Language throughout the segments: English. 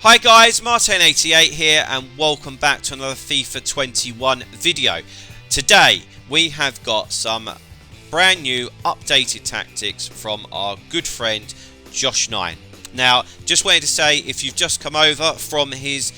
Hi guys, Martin88 here and welcome back to another FIFA 21 video. Today we have got some brand new updated tactics from our good friend Josh9. Now, just wanted to say, if you've just come over from his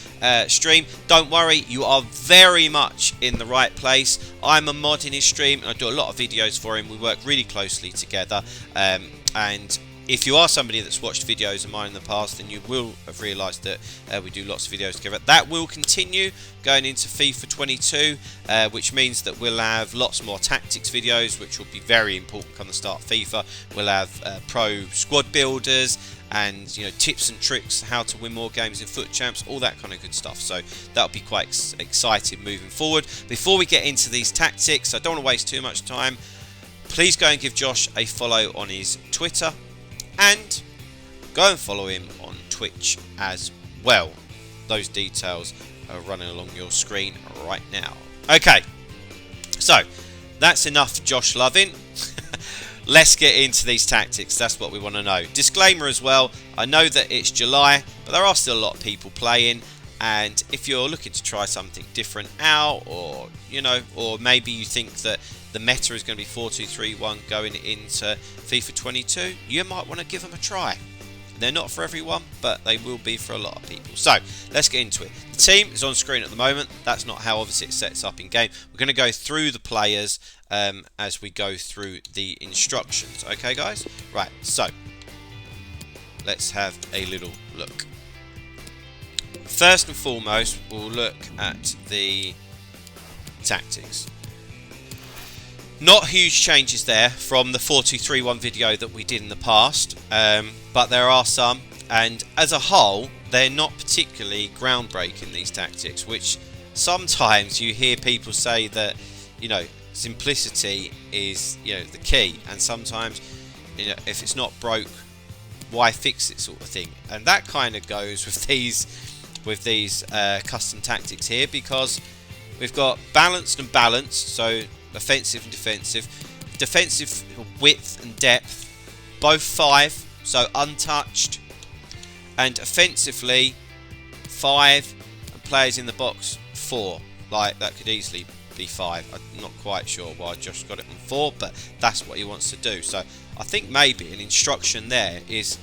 stream, don't worry, you are very much in the right place. I'm a mod in his stream and I do a lot of videos for him. We work really closely together, and if you are somebody that's watched videos of mine in the past, then you will have realised that we do lots of videos together. That will continue going into FIFA 22, which means that we'll have lots more tactics videos, which will be very important come the start of FIFA. We'll have pro squad builders and tips and tricks, how to win more games in Foot Champs, all that kind of good stuff. So that'll be quite exciting moving forward. Before we get into these tactics, I don't want to waste too much time. Please go and give Josh a follow on his Twitter. And go and follow him on Twitch as well. Those details are running along your screen right now. Okay, so that's enough Josh loving. Let's get into these tactics. That's what we want to know. Disclaimer as well, I know that it's July, but there are still a lot of people playing. And if you're looking to try something different out, or or maybe you think that the meta is going to be 4-2-3-1 going into FIFA 22, you might want to give them a try. They're not for everyone, but they will be for a lot of people. So let's get into it. The team is on screen at the moment. That's not how obviously it sets up in game. We're going to go through the players as we go through the instructions. Okay, guys? Right, so let's have a little look. First and foremost, we'll look at the tactics. Not huge changes there from the 4-2-3-1 video that we did in the past, but there are some, and as a whole they're not particularly groundbreaking, these tactics, which sometimes you hear people say that simplicity is the key, and sometimes if it's not broke, why fix it, sort of thing. And that kind of goes with these custom tactics here, because we've got balanced and balanced, so offensive and defensive width and depth, both 5, so untouched, and offensively 5, and players in the box 4. Like, that could easily be 5. I'm not quite sure why I just got it on 4, but that's what he wants to do. So I think maybe an instruction there is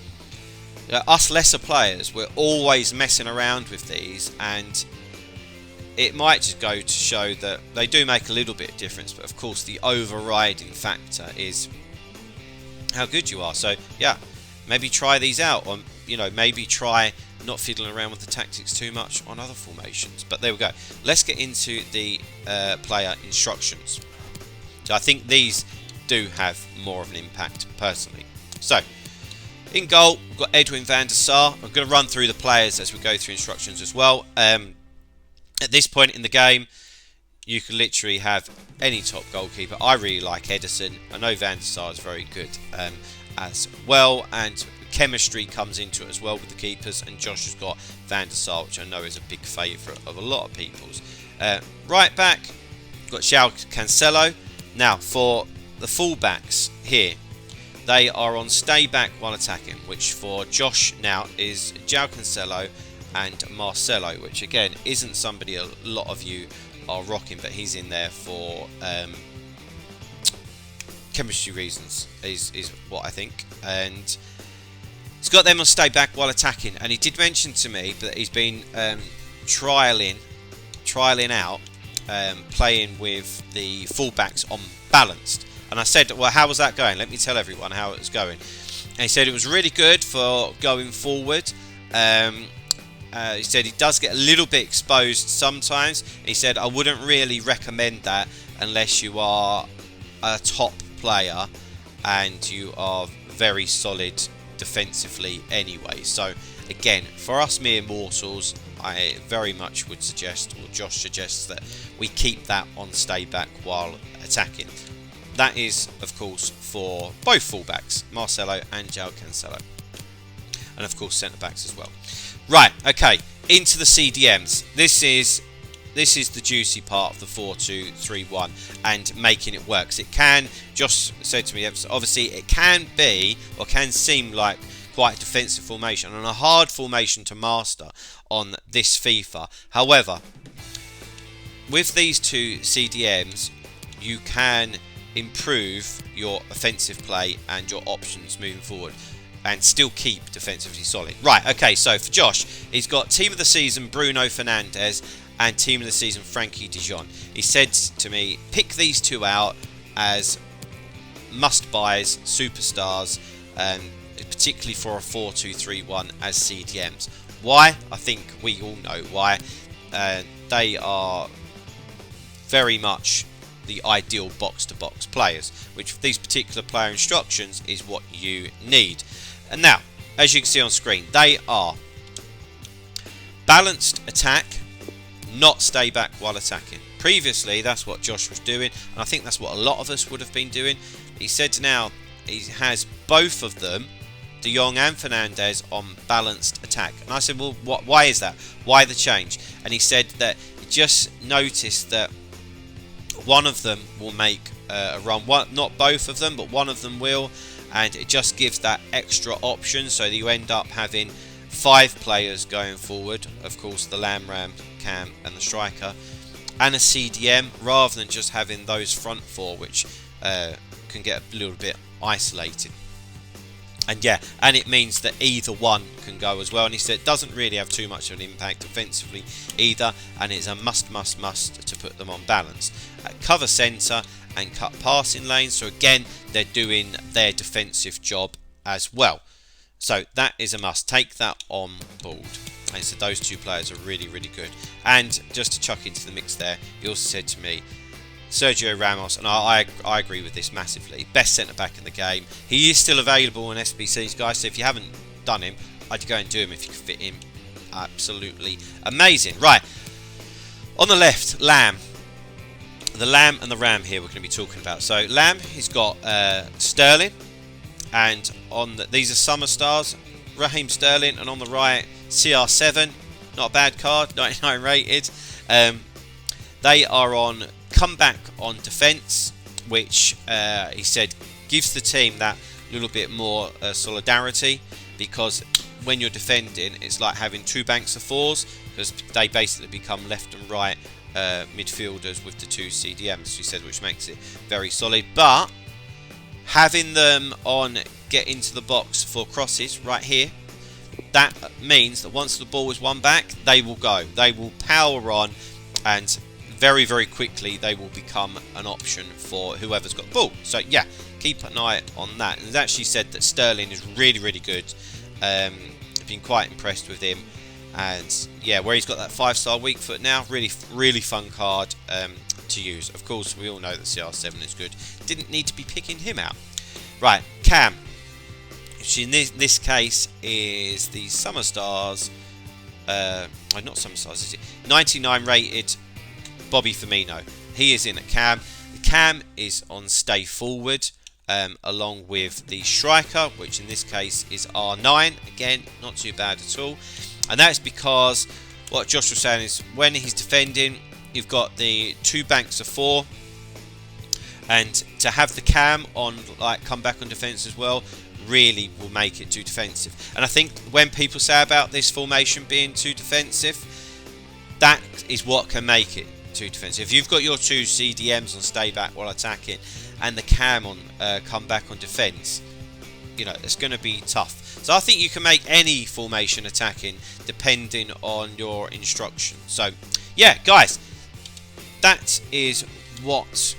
us lesser players, we're always messing around with these, and it might just go to show that they do make a little bit of difference, but of course the overriding factor is how good you are. So yeah, maybe try these out, or maybe try not fiddling around with the tactics too much on other formations. But there we go. Let's get into the player instructions. So I think these do have more of an impact personally. So in goal, we've got Edwin van der Sar. I'm going to run through the players as we go through instructions as well. At this point in the game, you can literally have any top goalkeeper. I really like Edison. I know Van der Sar is very good as well, and chemistry comes into it as well with the keepers, and Josh has got Van der Sar, which I know is a big favourite of a lot of people's. Right back, we've got João Cancelo. Now, for the fullbacks here, they are on stay back while attacking, which for Josh now is João Cancelo and Marcelo, which again isn't somebody a lot of you are rocking, but he's in there for chemistry reasons, is what I think. And he's got them on stay back while attacking, and he did mention to me that he's been trialing out playing with the fullbacks on balanced. And I said, well, how was that going? Let me tell everyone how it was going. And he said it was really good for going forward. He said he does get a little bit exposed sometimes. He said, I wouldn't really recommend that unless you are a top player and you are very solid defensively anyway. So again, for us mere mortals, I very much would suggest, or Josh suggests, that we keep that on stay back while attacking. That is, of course, for both fullbacks, Marcelo and João Cancelo. And of course centre backs as well. Right, okay, into the CDMs. This is the juicy part of the 4-2-3-1 and making it work. So it can, Josh said to me, obviously it can be, or can seem like quite a defensive formation and a hard formation to master on this FIFA. However, with these two CDMs, you can improve your offensive play and your options moving forward and still keep defensively solid. Right, okay, so for Josh, he's got Team of the Season Bruno Fernandes and Team of the Season Frankie de Jong. He said to me, pick these two out as must-buys, superstars, particularly for a 4-2-3-1 as CDMs. Why? I think we all know why. They are very much the ideal box-to-box players, which these particular player instructions is what you need. And now, as you can see on screen, they are balanced attack, not stay back while attacking. Previously, that's what Josh was doing, and I think that's what a lot of us would have been doing. He said now he has both of them, De Jong and Fernandes, on balanced attack. And I said, well, why is that? Why the change? And he said that he just noticed that one of them will make a run. Not both of them, but one of them will. And it just gives that extra option so that you end up having 5 players going forward. Of course, the Lam, Cam and the striker. And a CDM, rather than just having those front 4, which can get a little bit isolated. And yeah, and it means that either one can go as well. And he said it doesn't really have too much of an impact offensively either, and it's a must to put them on balance. Cover centre and cut passing lanes. So again, they're doing their defensive job as well. So that is a must. Take that on board. And so those two players are really, really good. And just to chuck into the mix there, he also said to me, Sergio Ramos, and I agree with this massively, best centre-back in the game. He is still available in SBCs, guys, so if you haven't done him, I'd go and do him if you could fit him. Absolutely amazing. Right, on the left, Lam. The Lam and the Ram here we're going to be talking about. So Lam, he's got Sterling, and on these are summer stars, Raheem Sterling, and on the right, CR7, not a bad card, 99 rated. They are on comeback on defence, which he said gives the team that little bit more solidarity, because when you're defending, it's like having 2 banks of 4s, because they basically become left and right midfielders with the 2 CDMs, he said, which makes it very solid. But having them on get into the box for crosses right here, that means that once the ball is won back, they will go. They will power on, and very, very quickly they will become an option for whoever's got the ball. So yeah, keep an eye on that. And it's actually said that Sterling is really, really good. Been quite impressed with him. And yeah, where he's got that 5-star weak foot now, really, really fun card to use. Of course, we all know that CR7 is good. Didn't need to be picking him out. Right, Cam. Which in this case is the Summer Stars. Not Summer Stars, is it? 99 rated Bobby Firmino. He is in at Cam. The Cam is on stay forward, along with the striker, which in this case is R9. Again, not too bad at all. And that's because what Josh was saying is when he's defending, you've got the 2 banks of 4, and to have the Cam on, like, come back on defence as well, really will make it too defensive. And I think when people say about this formation being too defensive, that is what can make it too defensive. If you've got your 2 CDMs on stay back while attacking and the Cam on come back on defence, you know, it's going to be tough. So I think you can make any formation attacking depending on your instruction. So yeah, guys, that is what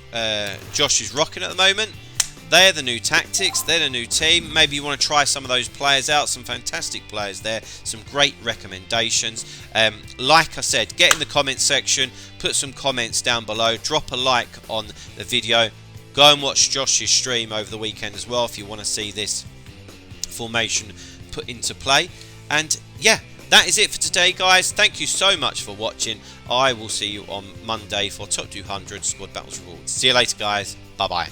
Josh is rocking at the moment. They're the new tactics, they're the new team. Maybe you want to try some of those players out, some fantastic players there, some great recommendations. Like I said, get in the comments section, put some comments down below, drop a like on the video. Go and watch Josh's stream over the weekend as well if you want to see this formation put into play. And yeah, that is it for today, guys. Thank you so much for watching. I will see you on Monday for Top 200 Squad Battles Rewards. See you later, guys. Bye-bye.